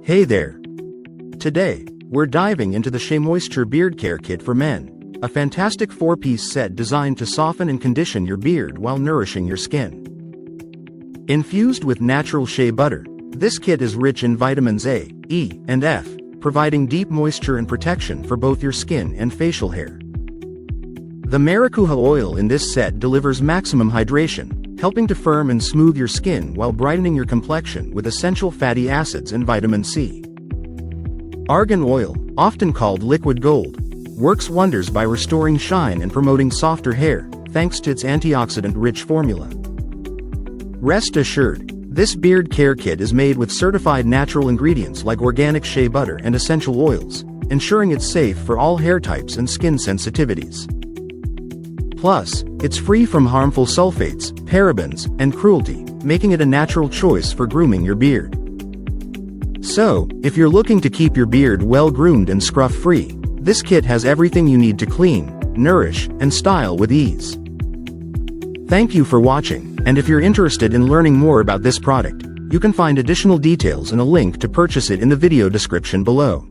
Hey there! Today, we're diving into the SheaMoisture Beard-Care Kit for men, a fantastic 4-piece set designed to soften and condition your beard while nourishing your skin. Infused with natural shea butter, this kit is rich in vitamins A, E, and F, providing deep moisture and protection for both your skin and facial hair. The maracuja oil in this set delivers maximum hydration, helping to firm and smooth your skin while brightening your complexion with essential fatty acids and vitamin C. Argan oil, often called liquid gold, works wonders by restoring shine and promoting softer hair, thanks to its antioxidant-rich formula. Rest assured, this beard care kit is made with certified natural ingredients like organic shea butter and essential oils, ensuring it's safe for all hair types and skin sensitivities. Plus, it's free from harmful sulfates, parabens, and cruelty, making it a natural choice for grooming your beard. So, if you're looking to keep your beard well-groomed and scruff-free, this kit has everything you need to clean, nourish, and style with ease. Thank you for watching, and if you're interested in learning more about this product, you can find additional details and a link to purchase it in the video description below.